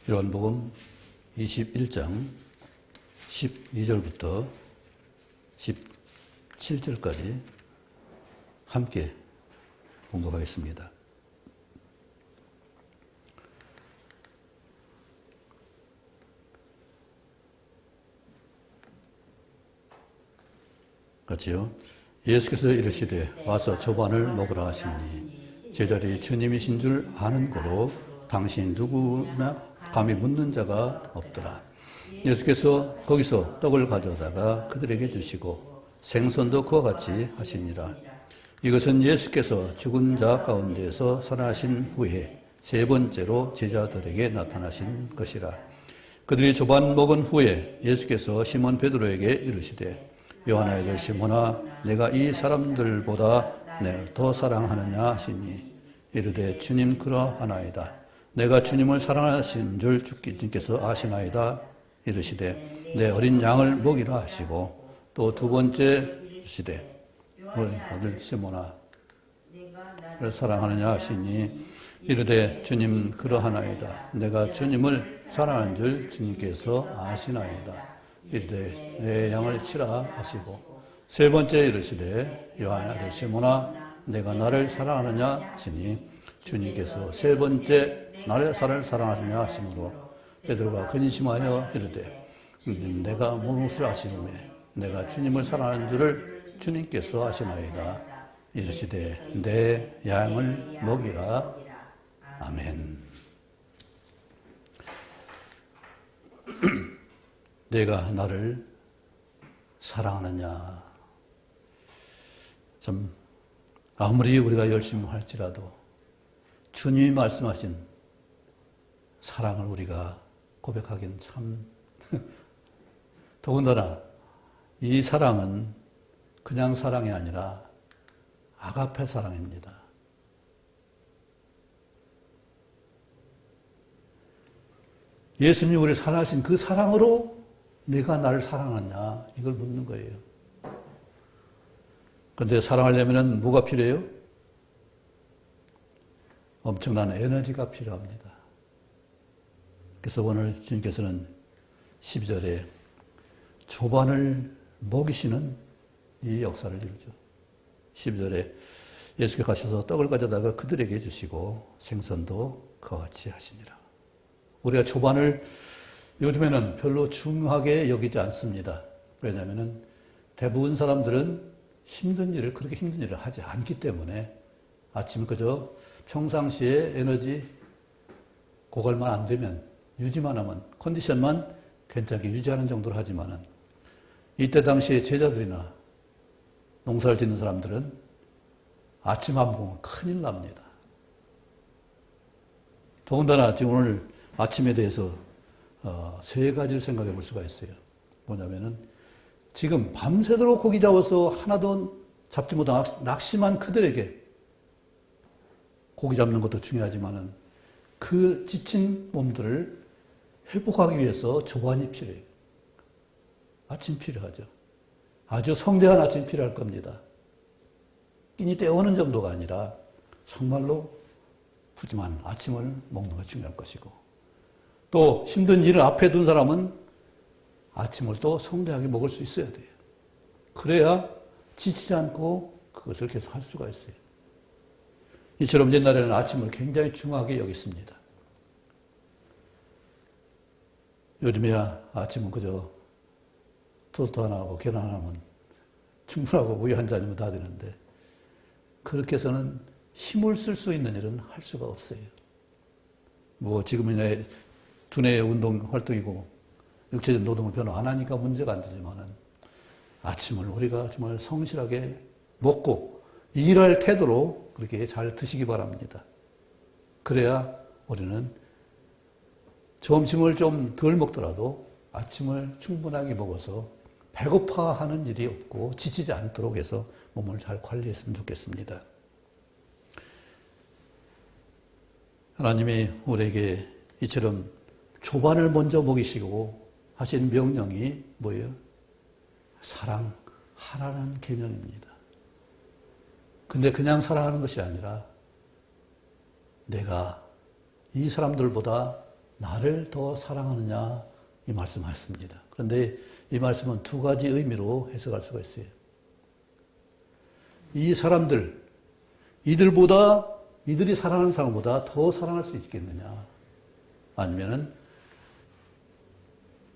요한복음 21장 12절부터 17절까지 함께 공부하겠습니다. 같이요. 예수께서 이르시되 와서 조반을 먹으라 하시니 제자들이 주님이신 줄 아는 고로 당신 누구나 감히 묻는 자가 없더라. 예수께서 거기서 떡을 가져다가 그들에게 주시고 생선도 그와 같이 하시니라. 이것은 예수께서 죽은 자 가운데에서 살아나신 후에 세 번째로 제자들에게 나타나신 것이라. 그들이 조반 먹은 후에 예수께서 시몬 베드로에게 이르시되 요한의 아들 시몬아 내가 이 사람들보다 내가 더 사랑하느냐 하시니 이르되 주님 그러하나이다. 내가 주님을 사랑하신 줄 주께서 아시나이다. 이르시되 내 어린 양을 먹이라 하시고 또 두 번째 이르시되 아들 시몬아 를 사랑하느냐 하시니 이르되 주님 그러하나이다. 내가 주님을 사랑하는 줄 주님께서 아시나이다. 이르되 내 양을 치라 하시고 세 번째 이르시되 요한의 아들 시몬아 내가 나를 사랑하느냐 하시니 주님께서 세 번째 나를 사랑하느냐 하시므로 베드로가 근심하여 이르되 내가 무엇을 아시느냐 내가 주님을 사랑하는 줄을 주님께서 아시나이다. 이르시되 내 양을 먹이라. 아멘. 내가 나를 사랑하느냐. 참 아무리 우리가 열심히 할지라도 주님이 말씀하신 사랑을 우리가 고백하기는 참 더군다나 이 사랑은 그냥 사랑이 아니라 아가페 사랑입니다. 예수님이 우리를 사랑하신 그 사랑으로 내가 나를 사랑하냐 이걸 묻는 거예요. 그런데 사랑하려면 뭐가 필요해요? 엄청난 에너지가 필요합니다. 그래서 오늘 주님께서는 12절에 조반을 먹이시는 이 역사를 이루죠. 12절에 예수께서 가셔서 떡을 가져다가 그들에게 주시고 생선도 그와 같이 하시니라. 우리가 조반을 요즘에는 별로 중요하게 여기지 않습니다. 왜냐하면 대부분 사람들은 그렇게 힘든 일을 하지 않기 때문에 아침 그저 평상시에 에너지 고갈만 안 되면 유지만 하면 컨디션만 괜찮게 유지하는 정도로 하지만은 이때 당시에 제자들이나 농사를 짓는 사람들은 아침 안 먹으면 큰일 납니다. 더군다나 지금 오늘 아침에 대해서 세 가지를 생각해 볼 수가 있어요. 뭐냐면은 지금 밤새도록 고기 잡아서 하나도 잡지 못한 낙심한 그들에게 고기 잡는 것도 중요하지만은 그 지친 몸들을 회복하기 위해서 조반이 필요해요. 아침 필요하죠. 아주 성대한 아침 필요할 겁니다. 끼니 때우는 정도가 아니라 정말로 푸짐한 아침을 먹는 것이 중요할 것이고 또 힘든 일을 앞에 둔 사람은 아침을 또 성대하게 먹을 수 있어야 돼요. 그래야 지치지 않고 그것을 계속 할 수가 있어요. 이처럼 옛날에는 아침을 굉장히 중요하게 여겼습니다. 요즘에야 아침은 그저 토스트 하나하고 계란 하나면 충분하고 우유 한 잔이면 다 되는데 그렇게 해서는 힘을 쓸 수 있는 일은 할 수가 없어요. 뭐 지금은 두뇌의 운동 활동이고 육체적 노동을 별로 안 하니까 문제가 안 되지만은 아침을 우리가 정말 성실하게 먹고 일할 태도로 그렇게 잘 드시기 바랍니다. 그래야 우리는 점심을 좀 덜 먹더라도 아침을 충분하게 먹어서 배고파하는 일이 없고 지치지 않도록 해서 몸을 잘 관리했으면 좋겠습니다. 하나님이 우리에게 이처럼 조반을 먼저 먹이시고 하신 명령이 뭐예요? 사랑하라는 계명입니다. 근데 그냥 사랑하는 것이 아니라 내가 이 사람들보다 나를 더 사랑하느냐 이 말씀하셨습니다. 그런데 이 말씀은 두 가지 의미로 해석할 수가 있어요. 이 사람들, 이들이 사랑하는 사람보다 더 사랑할 수 있겠느냐? 아니면은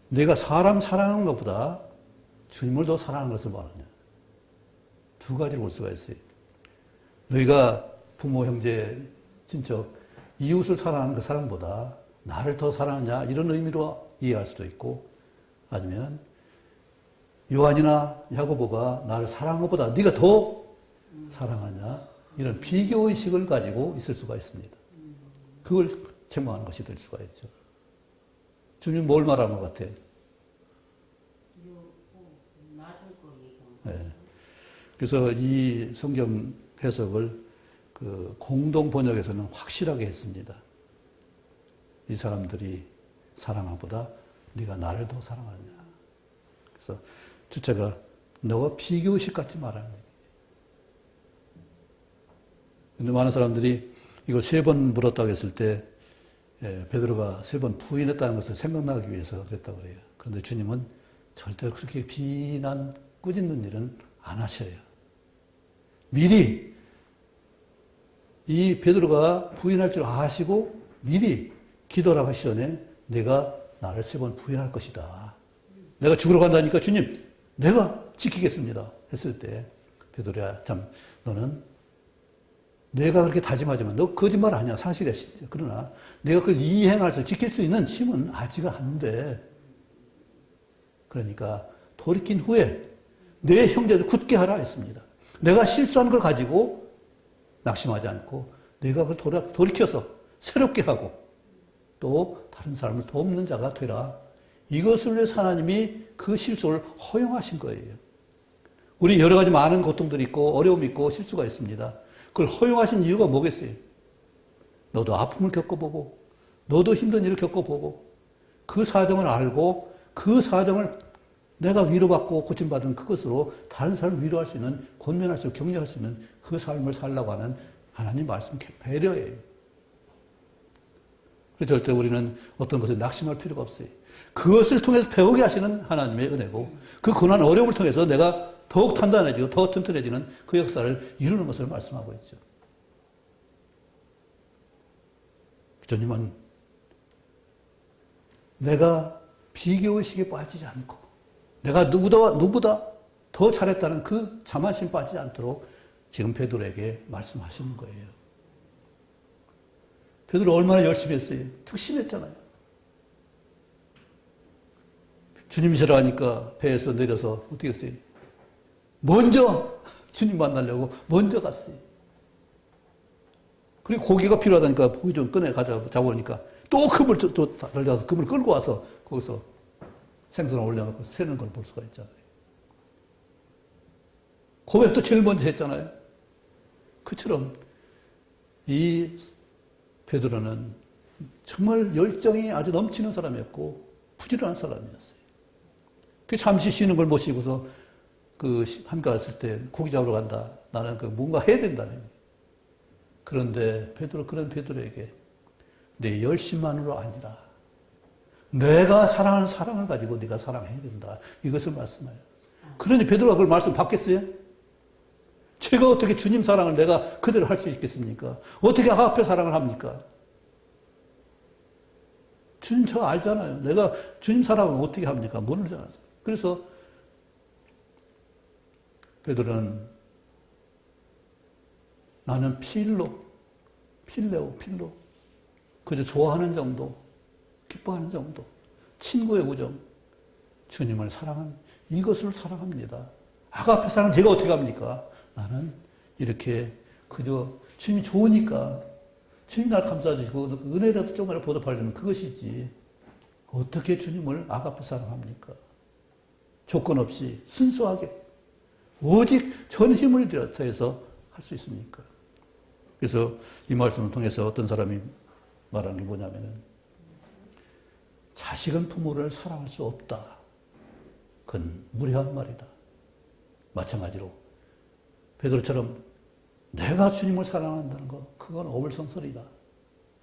내가 사람 사랑하는 것보다 주님을 더 사랑하는 것을 말하느냐? 두 가지로 볼 수가 있어요. 너희가 부모, 형제, 친척, 이웃을 사랑하는 그 사람보다 나를 더 사랑하냐? 이런 의미로 이해할 수도 있고, 아니면 요한이나 야고보가 나를 사랑한 것보다 네가 더 사랑하냐? 이런 비교의식을 가지고 있을 수가 있습니다. 그걸 책망하는 것이 될 수가 있죠. 주님 뭘 말하는 것 같아요? 네. 그래서 이 성경 해석을 그 공동 번역에서는 확실하게 했습니다. 이 사람들이 사랑하보다 네가 나를 더 사랑하냐. 그래서 주체가 너가 비교의식 갖지 말라는 얘기예요. 근데 많은 사람들이 이걸 3번 물었다고 했을 때 베드로가 3번 부인했다는 것을 생각나기 위해서 그랬다고 그래요. 그런데 주님은 절대로 그렇게 비난, 꾸짖는 일은 안 하셔요. 미리 이 베드로가 부인할 줄 아시고 미리 기도를 하기 전에 내가 나를 3번 부인할 것이다. 내가 죽으러 간다니까 주님 내가 지키겠습니다. 했을 때 베드로야 참 너는 내가 그렇게 다짐하지만 너 거짓말 아니야. 사실이야. 그러나 내가 그걸 이행할 수 지킬 수 있는 힘은 아직 안 돼. 그러니까 돌이킨 후에 내 형제를 굳게 하라 했습니다. 내가 실수한 걸 가지고 낙심하지 않고 내가 그걸 돌이켜서 새롭게 하고 또 다른 사람을 돕는 자가 되라. 이것을 위해서 하나님이 그 실수를 허용하신 거예요. 우리 여러 가지 많은 고통들이 있고 어려움이 있고 실수가 있습니다. 그걸 허용하신 이유가 뭐겠어요? 너도 아픔을 겪어보고 너도 힘든 일을 겪어보고 그 사정을 알고 그 사정을 내가 위로받고 고침받은 그것으로 다른 사람을 위로할 수 있는, 권면할 수 있는, 격려할 수 있는 그 삶을 살라고 하는 하나님 말씀 배려예요. 그래서 절대 우리는 어떤 것을 낙심할 필요가 없어요. 그것을 통해서 배우게 하시는 하나님의 은혜고 그 고난 어려움을 통해서 내가 더욱 단단해지고 더 튼튼해지는 그 역사를 이루는 것을 말씀하고 있죠. 주님은 내가 비교의식에 빠지지 않고 내가 누구보다 더 잘했다는 그 자만심 빠지지 않도록 지금 베드로에게 말씀하시는 거예요. 베드로 얼마나 열심히 했어요. 특심했잖아요. 주님이시라 하니까 배에서 내려서 어떻게 했어요? 먼저 주님 만나려고 먼저 갔어요. 그리고 고기가 필요하다니까 고기 좀 꺼내 가자고 하니까 또 금을 달려서 금을 끌고 와서 거기서 생선을 올려놓고 새는 걸 볼 수가 있잖아요. 고백도 제일 먼저 했잖아요. 그처럼 이 베드로는 정말 열정이 아주 넘치는 사람이었고 부지런한 사람이었어요. 그 잠시 쉬는 걸 모시고서 그 한가할 때 고기 잡으러 간다. 나는 그 뭔가 해야 된다는 거예요. 그런데 그런 베드로에게 내 열심만으로 아니라 내가 사랑하는 사랑을 가지고 네가 사랑해야 된다. 이것을 말씀해요. 그러니 베드로가 그걸 말씀 받겠어요? 제가 어떻게 주님 사랑을 내가 그대로 할 수 있겠습니까? 어떻게 아가페 사랑을 합니까? 주님 저 알잖아요. 내가 주님 사랑을 어떻게 합니까? 모르잖아요. 그래서 베드로는 나는 필레오. 그저 좋아하는 정도, 기뻐하는 정도, 친구의 우정, 주님을 사랑한 이것을 사랑합니다. 아가페 사랑 제가 어떻게 합니까? 나는 이렇게 그저 주님이 좋으니까 주님 날 감싸주시고 은혜라도 조금이라도 보답하려는 그것이지 어떻게 주님을 아가페 사랑합니까? 조건 없이 순수하게 오직 전 힘을 들여서 할 수 있습니까? 그래서 이 말씀을 통해서 어떤 사람이 말하는 게 뭐냐면은 자식은 부모를 사랑할 수 없다. 그건 무례한 말이다. 마찬가지로 베드로처럼 내가 주님을 사랑한다는 거 그건 어불성설이다.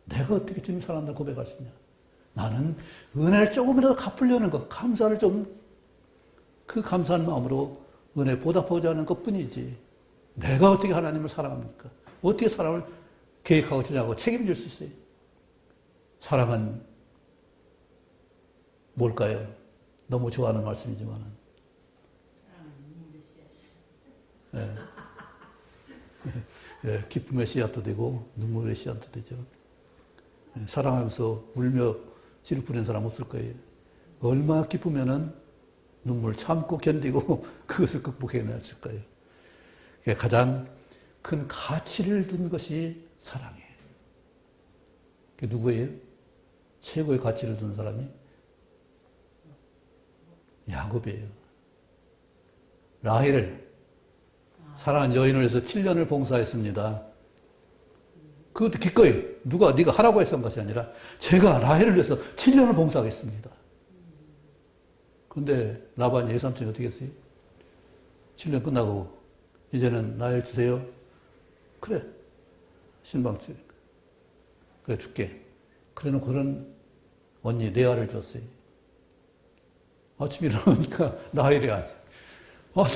내가 어떻게 주님 사랑한다고 고백할 수 있냐. 나는 은혜를 조금이라도 갚으려는 것, 감사를 그 감사한 마음으로 은혜 보답하고자 하는 것 뿐이지. 내가 어떻게 하나님을 사랑합니까? 어떻게 사랑을 계획하고 주장하고 책임질 수 있어요? 사랑은 뭘까요? 너무 좋아하는 말씀이지만은. 예. 예, 기쁨의 씨앗도 되고 눈물의 씨앗도 되죠. 예, 사랑하면서 울며 씨를 뿌리는 사람 없을 거예요. 얼마나 기쁘면은 눈물 참고 견디고 그것을 극복해냈을 거예요. 가장 큰 가치를 둔 것이 사랑이에요. 그게 누구예요? 최고의 가치를 둔 사람이 야곱이에요. 라헬을 사랑하는 여인을 위해서 7년을 봉사했습니다. 그것도 기꺼이 네가 하라고 했던 것이 아니라 제가 라헬을 위해서 7년을 봉사하겠습니다. 그런데 라반 예삼촌이 어떻게 했어요? 7년 끝나고 이제는 라헬 주세요. 그래. 신방치. 그래 줄게. 그래놓고는 언니 레아를 줬어요. 아침에 일어나니까 라헬이 아니야.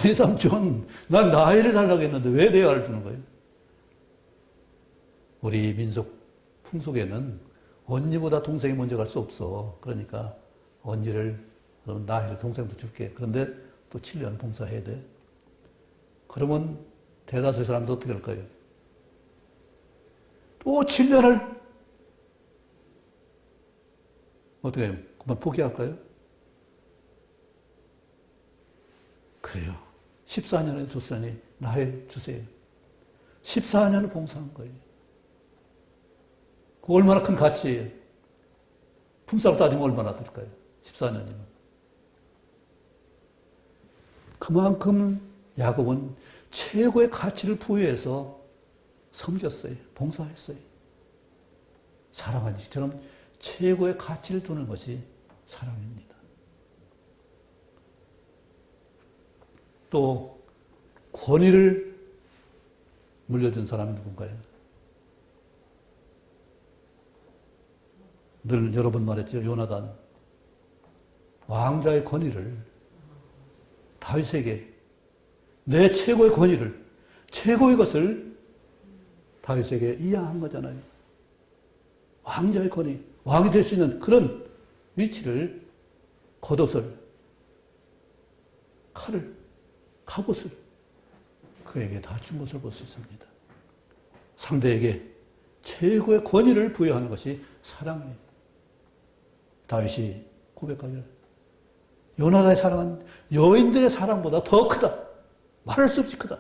내 삼촌, 난 라헬을 달라고 했는데 왜 레아를 주는 거예요? 우리 민속 풍속에는 언니보다 동생이 먼저 갈 수 없어. 그러니까 언니를, 라헬 동생도 줄게. 그런데 또 7년 봉사해야 돼. 그러면 대다수의 사람도 어떻게 할 거예요? 또 7년을 어떻게 해요? 그만 포기할까요? 그래요. 14년을 줬으니 라헬 주세요. 14년을 봉사한 거예요. 그 얼마나 큰 가치예요. 품삯으로 따지면 얼마나 될까요? 14년이면. 그만큼 야곱은 최고의 가치를 부여해서 섬겼어요. 봉사했어요. 사랑하는 것처럼 최고의 가치를 두는 것이 사랑입니다. 또 권위를 물려준 사람이 누군가요? 늘 여러 번 말했죠. 요나단. 왕자의 권위를 다윗에게 내 최고의 권위를 최고의 것을 다윗에게 이양한 거잖아요. 왕자의 권위, 왕이 될 수 있는 그런 위치를 겉옷을 칼을 갑옷을 그에게 다 준 것을 볼 수 있습니다. 상대에게 최고의 권위를 부여하는 것이 사랑이에요. 다윗이 고백하기를 요나단의 사랑은 여인들의 사랑보다 더 크다. 말할 수 없이 크다.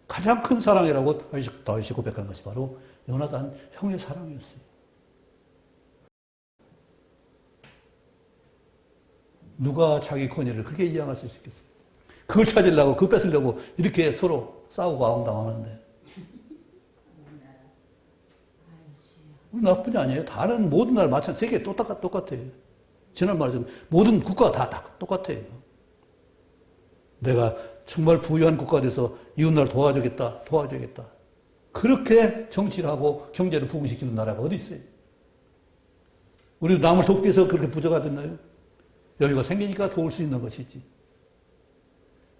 가장 큰 사랑이라고 다윗이 고백한 것이 바로 요나단 형의 사랑이었어요. 누가 자기 권위를 그렇게 이양할 수 있겠어요? 그걸 찾으려고, 그걸 뺏으려고 이렇게 서로 싸우고 아웅당하는데. 우리 나라뿐이 아니에요. 다른 모든 나라 마찬가지. 세계 똑같아요. 지난 말씀 모든 국가가 다 똑같아요. 내가 정말 부유한 국가가 돼서 이웃나라를 도와주겠다. 그렇게 정치를 하고 경제를 부흥시키는 나라가 어디 있어요? 우리도 남을 돕기 위해서 그렇게 부자가 됐나요? 여유가 생기니까 도울 수 있는 것이지.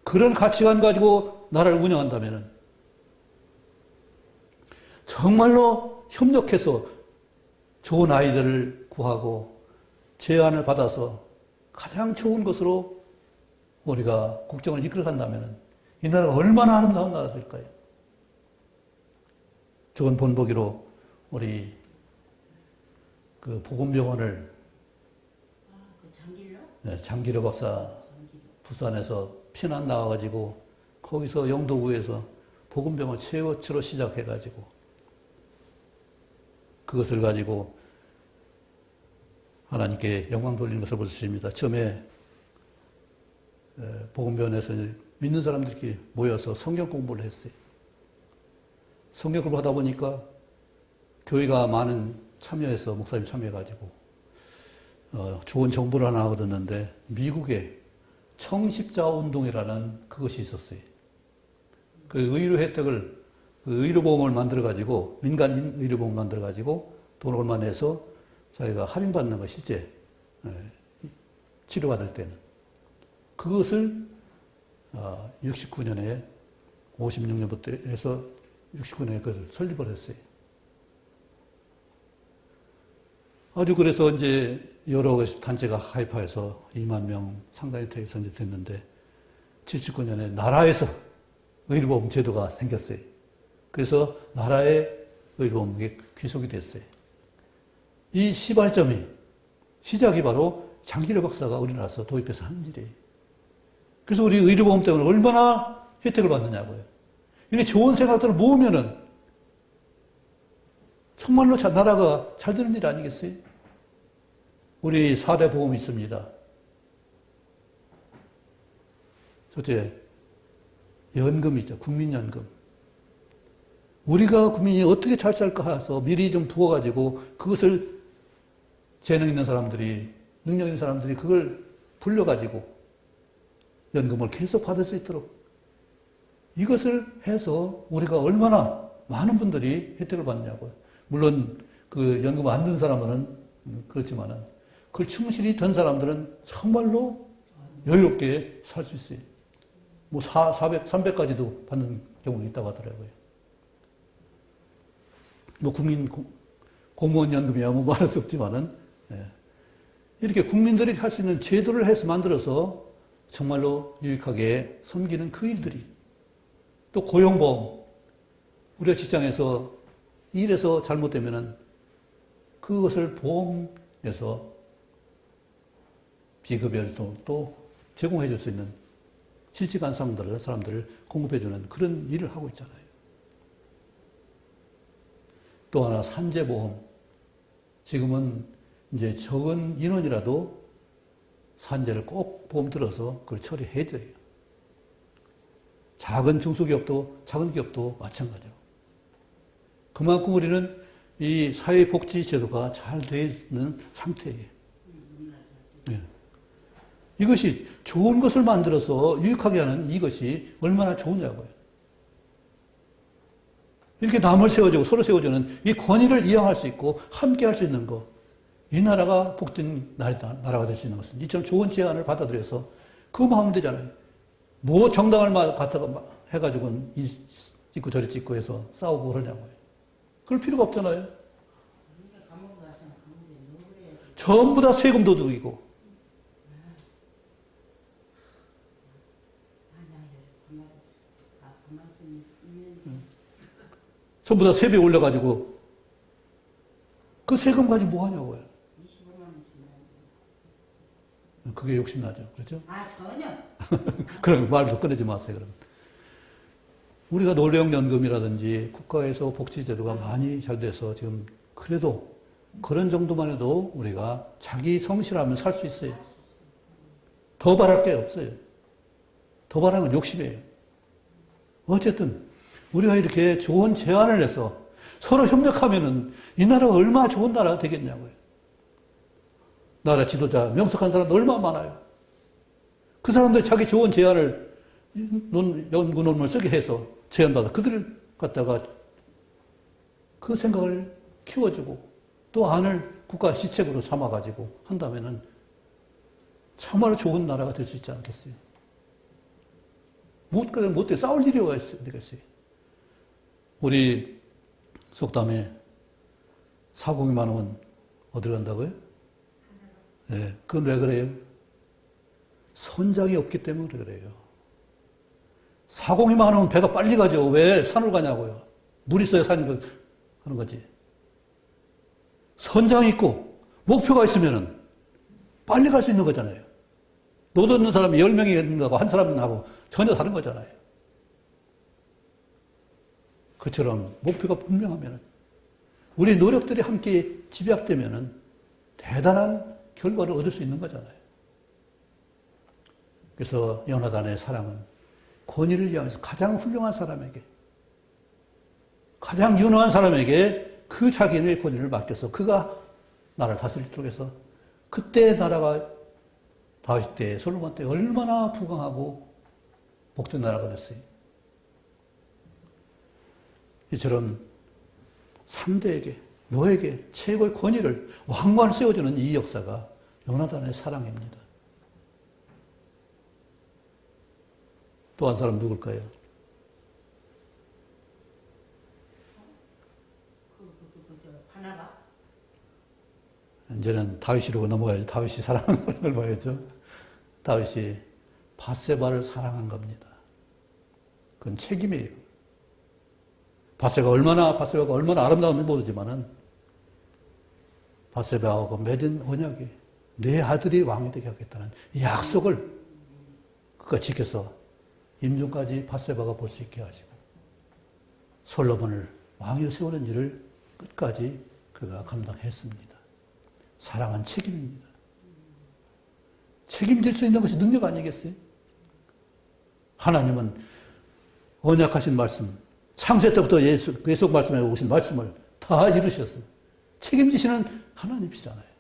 그런 가치관 가지고 나라를 운영한다면 정말로 협력해서 좋은 아이들을 구하고 제안을 받아서 가장 좋은 것으로 우리가 국정을 이끌어간다면 이 나라가 얼마나 아름다운 나라가 될까요? 좋은 본보기로 우리 그 복음병원을 장기로 박사 부산에서 피난 나와가지고 거기서 영도구에서 복음병원 최고치로 시작해가지고 그것을 가지고 하나님께 영광 돌리는 것을 볼 수 있습니다. 처음에 복음병원에서 믿는 사람들끼리 모여서 성경 공부를 했어요. 성경 공부를 하다 보니까 교회가 많은 참여해서 목사님 참여해가지고 좋은 정보를 하나 얻었는데 미국에 청십자 운동이라는 그것이 있었어요. 그 의료 혜택을 그 의료보험을 만들어가지고 민간 의료보험을 만들어가지고 돈을 얼마 내서 자기가 할인받는 거 실제 치료받을 때는 그것을 69년에 56년부터 해서 69년에 그것을 설립을 했어요. 아주 그래서 이제 여러 단체가 가입해서 2만 명 상당히 선정됐는데 79년에 나라에서 의료보험 제도가 생겼어요. 그래서 나라의 의료보험이 귀속이 됐어요. 이 시발점이 시작이 바로 장기려 박사가 우리나라에서 도입해서 한 일이에요. 그래서 우리 의료보험 때문에 얼마나 혜택을 받느냐고요. 이렇게 좋은 생각들을 모으면은 정말로 나라가 잘 되는 일 아니겠어요? 우리 4대 보험이 있습니다. 첫째, 연금이죠. 국민연금. 우리가 국민이 어떻게 잘 살까 해서 미리 좀 부어가지고 그것을 재능 있는 사람들이, 능력 있는 사람들이 그걸 불려가지고 연금을 계속 받을 수 있도록 이것을 해서 우리가 얼마나 많은 분들이 혜택을 받냐고요. 물론 그 연금 안 든 사람은 그렇지만은 그걸 충실히 든 사람들은 정말로 여유롭게 살 수 있어요. 뭐 400, 300까지도 받는 경우가 있다고 하더라고요. 뭐 국민 공무원 연금이야 뭐 말할 수 없지만은 이렇게 국민들이 할 수 있는 제도를 해서 만들어서 정말로 유익하게 섬기는 그 일들이 또 고용보험 우리가 직장에서 일에서 잘못되면은 그것을 보험에서 비급여에서 또 제공해 줄 수 있는 실직한 사람들을 공급해 주는 그런 일을 하고 있잖아요. 또 하나 산재보험. 지금은 이제 적은 인원이라도 산재를 꼭 보험 들어서 그걸 처리해 줘요. 작은 중소기업도 작은 기업도 마찬가지고. 그만큼 우리는 이 사회복지제도가 잘 되어 있는 상태예요. 네. 이것이 좋은 것을 만들어서 유익하게 하는 이것이 얼마나 좋으냐고요. 이렇게 남을 세워주고 서로 세워주는 이 권위를 이양할 수 있고 함께 할 수 있는 것. 이 나라가 복된 나라가 될 수 있는 것은 이처럼 좋은 제안을 받아들여서 그거만 하면 되잖아요. 뭐 정당을 갖다가 해가지고는 이 찍고 저리 찍고 해서 싸우고 그러냐고요. 그럴 필요가 없잖아요. 전부 다 세금 도둑이고. 전부 다 세배 올려가지고 그 세금 가지고 뭐 하냐고요. 25만 원 준다는 그게 욕심나죠. 그렇죠? 전혀. 그럼 말도 꺼내지 마세요. 그럼. 우리가 노령연금이라든지 국가에서 복지제도가 많이 잘 돼서 지금 그래도 그런 정도만 해도 우리가 자기 성실하면 살 수 있어요. 더 바랄 게 없어요. 더 바라는 건 욕심이에요. 어쨌든 우리가 이렇게 좋은 제안을 해서 서로 협력하면은 이 나라가 얼마나 좋은 나라가 되겠냐고요. 나라 지도자, 명석한 사람들 얼마나 많아요. 그 사람들이 자기 좋은 제안을 연구 논문을 쓰게 해서 제안받아 그들을 갖다가 그 생각을 키워주고 또 안을 국가 시책으로 삼아가지고 한다면은 정말 좋은 나라가 될 수 있지 않겠어요? 못돼 싸울 일이 되겠어요. 우리 속담에 사공이 많으면 어디로 간다고요? 네, 그건 왜 그래요? 선장이 없기 때문에 그래요. 사공이 많으면 배가 빨리 가죠. 왜 산으로 가냐고요. 물 있어야 하는 거지. 선장이 있고 목표가 있으면 빨리 갈 수 있는 거잖아요. 노 걷는 사람이 10명이 있는 거하고 한 사람하고 전혀 다른 거잖아요. 그처럼 목표가 분명하면 우리 노력들이 함께 집약되면 대단한 결과를 얻을 수 있는 거잖아요. 그래서 연화단의 사랑은 권위를 위하면서 가장 훌륭한 사람에게, 가장 유능한 사람에게 그 자기의 권위를 맡겨서 그가 나라를 다스리도록 해서 그때 나라가 다윗 때, 솔로몬 때 얼마나 부강하고 복된 나라가 됐어요. 이처럼 3대에게 너에게 최고의 권위를 왕관을 세워주는 이 역사가 요나단의 사랑입니다. 또 한 사람 누굴까요? 바나바? 이제는 다윗으로 넘어가야죠. 다윗이 사랑하는 걸 봐야죠. 다윗이 밧세바를 사랑한 겁니다. 그건 책임이에요. 밧세바가 얼마나 아름다운지 모르지만은 밧세바하고 맺은 언약이 내 아들이 왕이 되게 하겠다는 이 약속을 그가 지켜서 임종까지 밧세바가 볼 수 있게 하시고 솔로몬을 왕위로 세우는 일을 끝까지 그가 감당했습니다. 사랑은 책임입니다. 책임질 수 있는 것이 능력 아니겠어요? 하나님은 언약하신 말씀, 창세 때부터 계속 말씀해 오신 말씀을 다 이루셨어요. 책임지시는 하나님이시잖아요.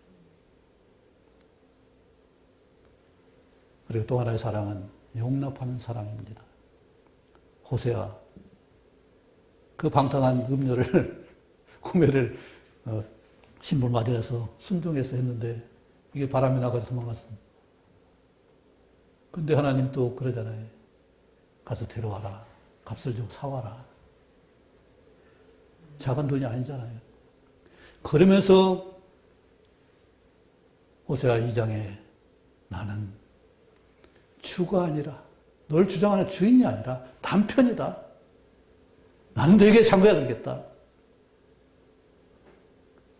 그리고 또 하나의 사랑은 용납하는 사랑입니다. 호세아, 그 방탕한 음료를, 구매를 신부를 맞이해서 순종해서 했는데 이게 바람이 나가서 도망갔습니다. 근데 하나님 또 그러잖아요. 가서 데려와라. 값을 주고 사와라. 작은 돈이 아니잖아요. 그러면서 호세아 2장에 나는 주가 아니라 널 주장하는 주인이 아니라 남편이다. 나는 너에게 장가야 되겠다.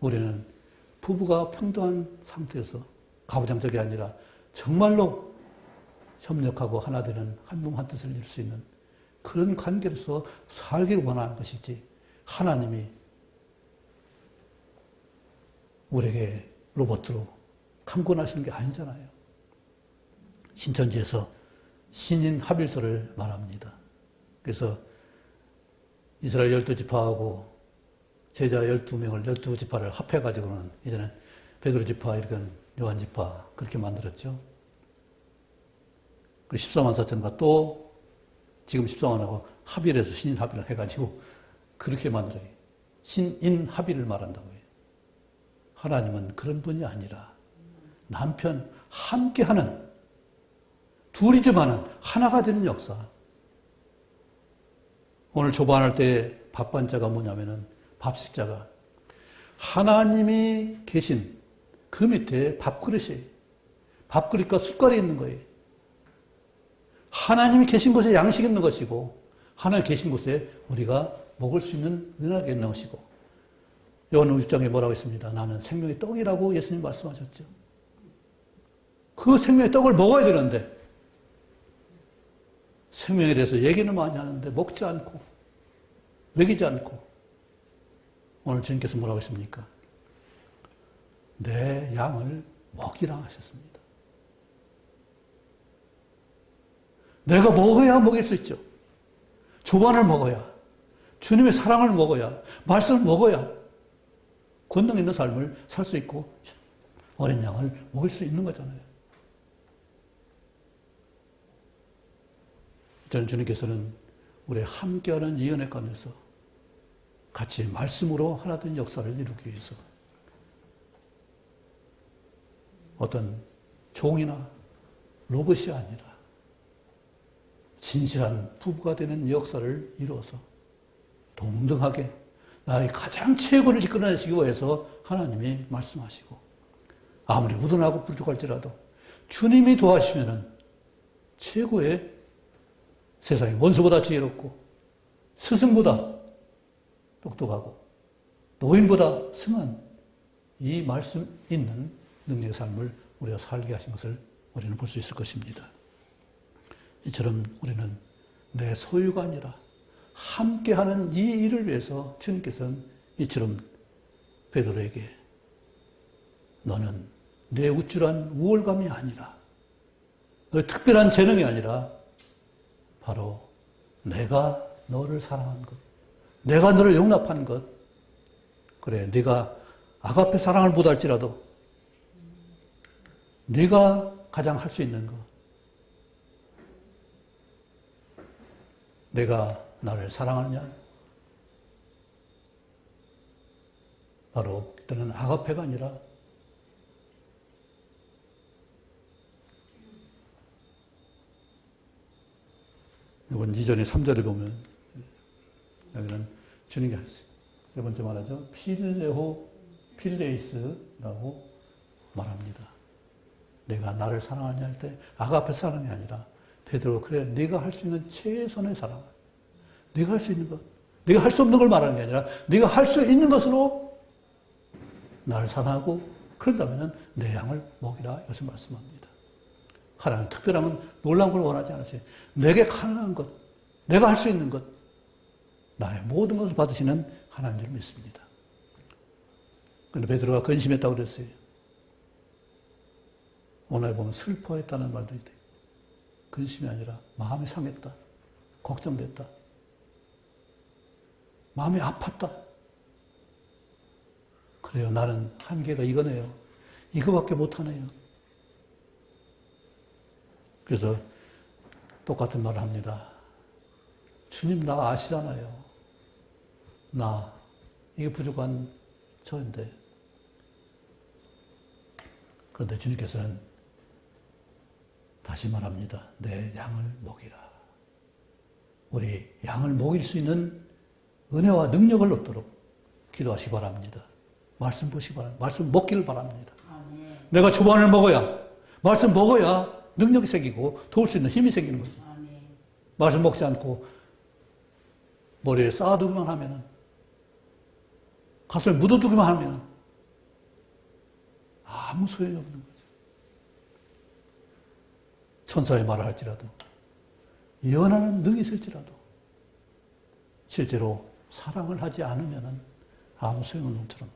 우리는 부부가 평등한 상태에서 가부장적이 아니라 정말로 협력하고 하나 되는 한 몸 한 뜻을 이룰 수 있는 그런 관계로서 살기를 원하는 것이지 하나님이 우리에게 로봇으로 강권하시는 게 아니잖아요. 신천지에서 신인 합일서를 말합니다. 그래서 이스라엘 12지파하고 제자 12명을 12지파를 합해가지고는 이제는 베드로 지파, 이런 요한 지파 그렇게 만들었죠. 그리고 14만 4천과 또 지금 14만하고 합일해서 신인 합의를 해가지고 그렇게 만들어요. 신인 합의를 말한다고요. 하나님은 그런 분이 아니라 남편 함께하는 둘이지만은 하나가 되는 역사. 오늘 조반할 때 밥반자가 뭐냐면은 밥식자가 하나님이 계신 그 밑에 밥그릇이에요. 밥그릇과 숟갈이 있는 거예요. 하나님이 계신 곳에 양식이 있는 것이고 하나님 계신 곳에 우리가 먹을 수 있는 은혜가 있는 것이고 요한복음 6장에 뭐라고 했습니다. 나는 생명의 떡이라고 예수님 말씀하셨죠. 그 생명의 떡을 먹어야 되는데 생명에 대해서 얘기는 많이 하는데 먹지 않고 먹이지 않고 오늘 주님께서 뭐라고 했습니까? 내 양을 먹이라 하셨습니다. 내가 먹어야 먹일 수 있죠. 조반을 먹어야 주님의 사랑을 먹어야 말씀을 먹어야 권능 있는 삶을 살 수 있고 어린 양을 먹일 수 있는 거잖아요. 저는 주님께서는 우리 함께하는 이 은혜 가운데서 같이 말씀으로 하나 된 역사를 이루기 위해서 어떤 종이나 로봇이 아니라 진실한 부부가 되는 역사를 이루어서 동등하게 나의 가장 최고를 이끌어내시기 위해서 하나님이 말씀하시고 아무리 우둔하고 부족할지라도 주님이 도와주시면은 최고의 세상에 원수보다 지혜롭고 스승보다 똑똑하고 노인보다 승한 이 말씀 있는 능력의 삶을 우리가 살게 하신 것을 우리는 볼 수 있을 것입니다. 이처럼 우리는 내 소유가 아니라 함께하는 이 일을 위해서 주님께서는 이처럼 베드로에게 너는 내 우쭐한 우월감이 아니라 너의 특별한 재능이 아니라 바로 내가 너를 사랑한 것, 내가 너를 용납한 것, 그래 네가 아가페 사랑을 못할지라도 네가 가장 할 수 있는 것, 내가 나를 사랑하느냐? 바로 그때는 아가페가 아니라 이건 이전에 3절에 보면 여기는 주님이 세 번째 말하죠. 필레호 필레이스라고 말합니다. 내가 나를 사랑하냐 할 때 아가페 사랑이 아니라 베드로 그래 네가 할 수 있는 최선의 사랑, 네가 할 수 있는 것, 네가 할 수 없는 걸 말하는 게 아니라 네가 할 수 있는 것으로 나를 사랑하고 그런다면 내 양을 먹이라 이것을 말씀합니다. 하나님 특별한 놀라운 걸 원하지 않으세요. 내게 가능한 것, 내가 할 수 있는 것, 나의 모든 것을 받으시는 하나님을 믿습니다. 그런데 베드로가 근심했다고 그랬어요. 오늘 보면 슬퍼했다는 말도 있대요. 근심이 아니라 마음이 상했다. 걱정됐다. 마음이 아팠다. 그래요. 나는 한계가 이거네요. 이거밖에 못하네요. 그래서 똑같은 말을 합니다. 주님 나 아시잖아요. 나 이게 부족한 저인데. 그런데 주님께서는 다시 말합니다. 내 양을 먹이라. 우리 양을 먹일 수 있는 은혜와 능력을 얻도록 기도하시기 바랍니다. 말씀 보시기 바랍니다. 말씀 먹기를 바랍니다. 아멘. 내가 초반을 먹어야, 말씀 먹어야 능력이 생기고 도울 수 있는 힘이 생기는 거죠. 아멘. 말씀 먹지 않고 머리에 쌓아두기만 하면은, 가슴에 묻어두기만 하면은 아무 소용이 없는 거죠. 천사의 말을 할지라도, 예언하는 능이 있을지라도, 실제로 사랑을 하지 않으면은 아무 소용없는 것처럼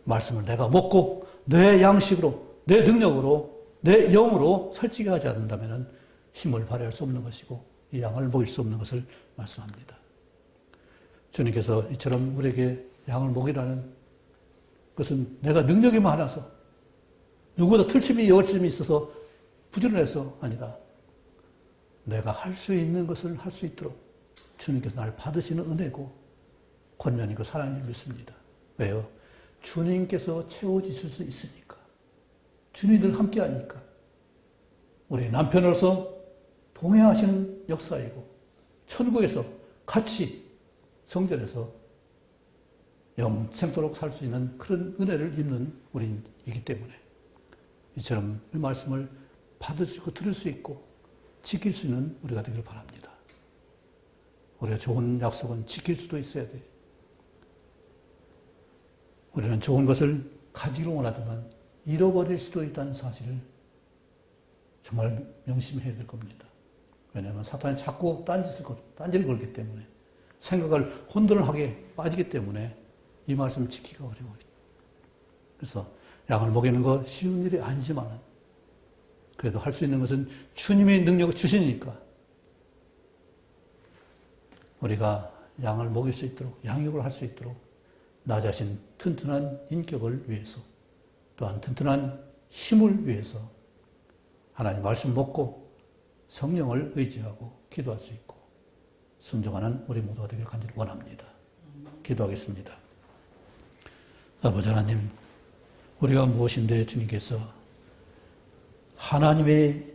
말씀을 내가 먹고 내 양식으로, 내 능력으로, 내 영으로 살찌게 하지 않는다면은 힘을 발휘할 수 없는 것이고 이 양을 먹일 수 없는 것을 말씀합니다. 주님께서 이처럼 우리에게 양을 먹이라는 것은 내가 능력이 많아서 누구보다 틀심이 열심이 있어서 부지런해서 아니다. 내가 할 수 있는 것을 할 수 있도록 주님께서 나를 받으시는 은혜고 권면이고 사랑을 믿습니다. 왜요? 주님께서 채워주실 수 있으니까. 주님이 늘 함께 하니까. 우리 남편으로서 동행하시는 역사이고 천국에서 같이 성전에서 영생토록 살 수 있는 그런 은혜를 입는 우리이기 때문에 이처럼 이 말씀을 받을 수 있고 들을 수 있고 지킬 수 있는 우리가 되길 바랍니다. 우리가 좋은 약속은 지킬 수도 있어야 돼. 우리는 좋은 것을 가지기를 원하지만 잃어버릴 수도 있다는 사실을 정말 명심해야 될 겁니다. 왜냐하면 사탄이 자꾸 딴지를 걸기 때문에 생각을 혼돈하게 빠지기 때문에 이 말씀을 지키기가 어려워요. 그래서 양을 먹이는 거 쉬운 일이 아니지만은 그래도 할 수 있는 것은 주님의 능력을 주시니까 우리가 양을 먹일 수 있도록 양육을 할 수 있도록 나 자신 튼튼한 인격을 위해서 또한 튼튼한 힘을 위해서 하나님 말씀 먹고 성령을 의지하고 기도할 수 있고 순종하는 우리 모두가 되길 간절히 원합니다. 기도하겠습니다. 아버지 하나님, 우리가 무엇인데 주님께서 하나님의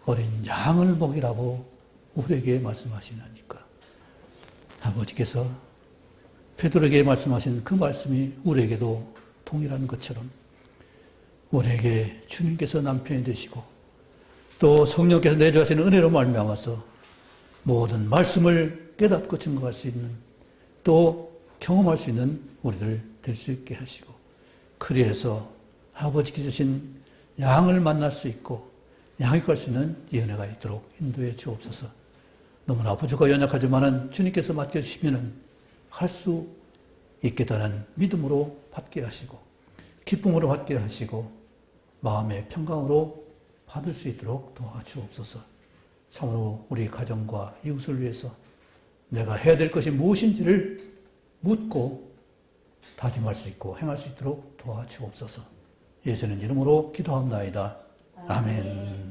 어린 양을 먹이라고 우리에게 말씀하시나니까. 아버지께서 베드로에게 말씀하신 그 말씀이 우리에게도 동일한 것처럼 우리에게 주님께서 남편이 되시고 또 성령께서 내주하시는 은혜로 말미암아서 모든 말씀을 깨닫고 증거할 수 있는 또 경험할 수 있는 우리들 될 수 있게 하시고 그리해서 아버지께 주신 양을 만날 수 있고 양육할 수 있는 이 은혜가 있도록 인도해 주옵소서. 너무나 부족하고 연약하지만은 주님께서 맡겨주시면은 할 수 있겠다는 믿음으로 받게 하시고 기쁨으로 받게 하시고 마음의 평강으로 받을 수 있도록 도와주옵소서. 참으로 우리 가정과 이웃을 위해서 내가 해야 될 것이 무엇인지를 묻고 다짐할 수 있고 행할 수 있도록 도와주옵소서. 예수님 이름으로 기도합나이다. 아멘.